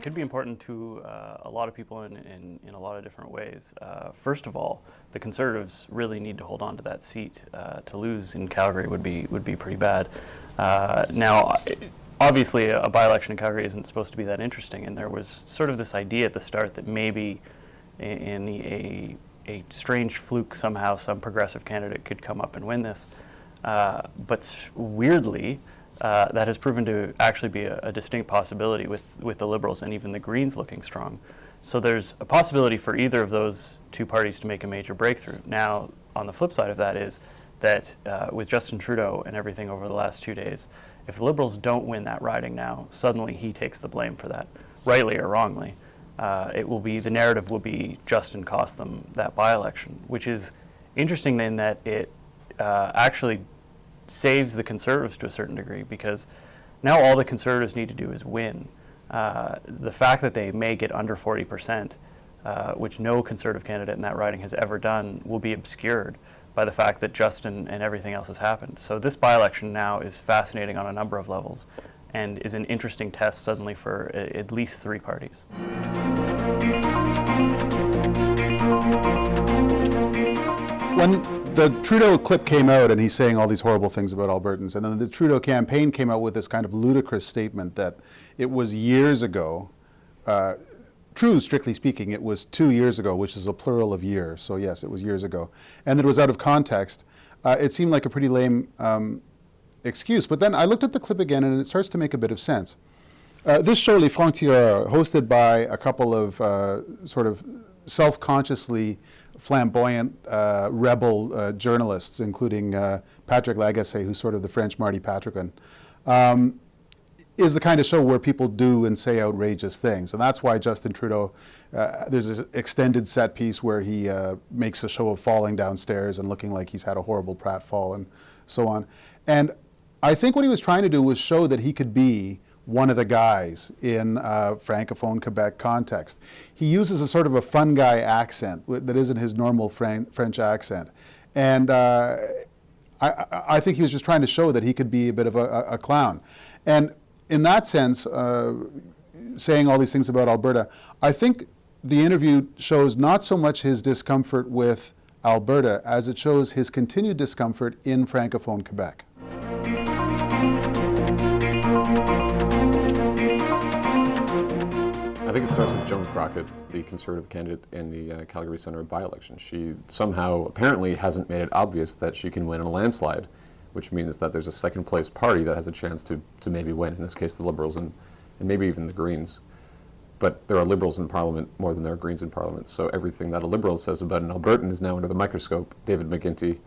could be important to a lot of people in a lot of different ways. First of all, the Conservatives really need to hold on to that seat. To lose in Calgary would be pretty bad. Now, obviously, a by-election in Calgary isn't supposed to be that interesting, and there was sort of this idea at the start that maybe in a strange fluke somehow some progressive candidate could come up and win this. But weirdly, that has proven to actually be a distinct possibility with the Liberals and even the Greens looking strong. So there's a possibility for either of those two parties to make a major breakthrough. Now, on the flip side of that is that with Justin Trudeau and everything over the last 2 days, if the Liberals don't win that riding now, suddenly he takes the blame for that, rightly or wrongly. The narrative will be Justin cost them that by-election, which is interesting in that it actually saves the Conservatives to a certain degree, because now all the Conservatives need to do is win. The fact that they may get under 40%, which no Conservative candidate in that riding has ever done, will be obscured by the fact that Justin and everything else has happened. So this by-election now is fascinating on a number of levels and is an interesting test suddenly for at least three parties. When the Trudeau clip came out and he's saying all these horrible things about Albertans, and then the Trudeau campaign came out with this kind of ludicrous statement that it was years ago. True, strictly speaking, it was 2 years ago, which is a plural of year. So yes, it was years ago. And it was out of context. It seemed like a pretty lame excuse. But then I looked at the clip again and it starts to make a bit of sense. This show, Les Francs-Tireurs, hosted by a couple of sort of self-consciously flamboyant rebel journalists, including Patrick Lagacé, who's sort of the French Marty Patricon, is the kind of show where people do and say outrageous things. And that's why Justin Trudeau, there's an extended set piece where he makes a show of falling downstairs and looking like he's had a horrible pratfall and so on. And I think what he was trying to do was show that he could be one of the guys in Francophone Quebec context. He uses a sort of a fun guy accent that isn't his normal French accent. And I think he was just trying to show that he could be a bit of a clown. And in that sense, saying all these things about Alberta, I think the interview shows not so much his discomfort with Alberta as it shows his continued discomfort in Francophone Quebec. I think it starts with Joan Crockett, the Conservative candidate in the Calgary Centre by-election. She somehow apparently hasn't made it obvious that she can win in a landslide, which means that there's a second place party that has a chance to maybe win, in this case the Liberals and maybe even the Greens. But there are Liberals in Parliament more than there are Greens in Parliament, so everything that a Liberal says about an Albertan is now under the microscope. David McGuinty,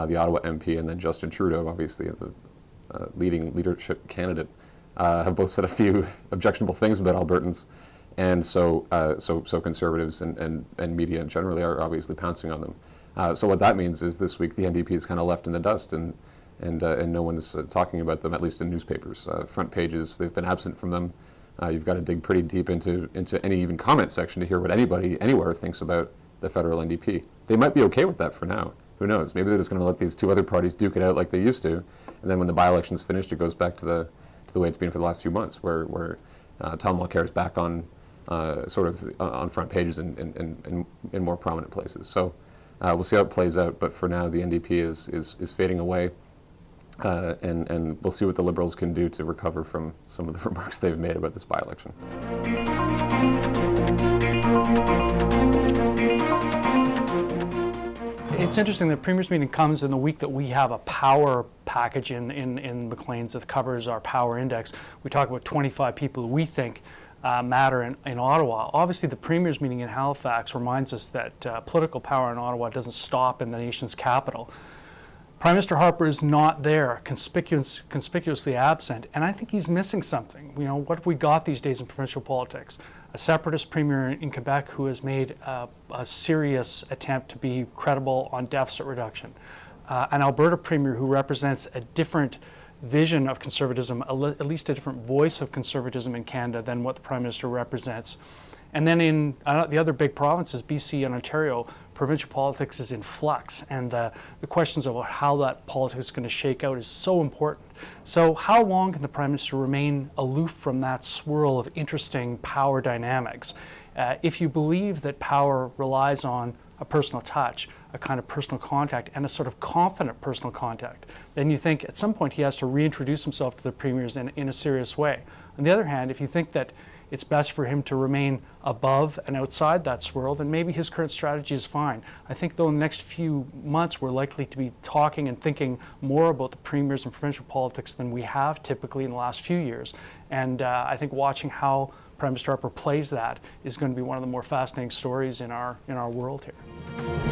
the Ottawa MP, and then Justin Trudeau, obviously the leading leadership candidate, have both said a few objectionable things about Albertans. And so Conservatives and media generally are obviously pouncing on them. So what that means is this week the NDP is kind of left in the dust, and no one's talking about them, at least in newspapers. Front pages, they've been absent from them. You've got to dig pretty deep into any even comment section to hear what anybody anywhere thinks about the federal NDP. They might be okay with that for now. Who knows? Maybe they're just going to let these two other parties duke it out like they used to, and then when the by-election's finished, it goes back to the way it's been for the last few months, where Tom Mulcair is back on sort of on front pages in more prominent places. So we'll see how it plays out. But for now, the NDP is fading away, and we'll see what the Liberals can do to recover from some of the remarks they've made about this by-election. It's interesting, the Premier's meeting comes in the week that we have a power package in Maclean's that covers our power index. We talk about 25 people who we think matter in Ottawa. Obviously, the Premier's meeting in Halifax reminds us that political power in Ottawa doesn't stop in the nation's capital. Prime Minister Harper is not there, conspicuously absent, and I think he's missing something. You know, what have we got these days in provincial politics? A separatist premier in Quebec who has made a serious attempt to be credible on deficit reduction. An Alberta premier who represents a different vision of conservatism, at least a different voice of conservatism in Canada than what the Prime Minister represents. And then in the other big provinces, BC and Ontario, provincial politics is in flux, and the questions about how that politics is going to shake out is so important. So how long can the Prime Minister remain aloof from that swirl of interesting power dynamics? If you believe that power relies on a personal touch, a kind of personal contact, and a sort of confident personal contact, then you think at some point he has to reintroduce himself to the premiers in a serious way. On the other hand, if you think that it's best for him to remain above and outside that swirl, then maybe his current strategy is fine. I think though in the next few months we're likely to be talking and thinking more about the premiers and provincial politics than we have typically in the last few years. And I think watching how Prime Minister Harper plays that is going to be one of the more fascinating stories in our world here.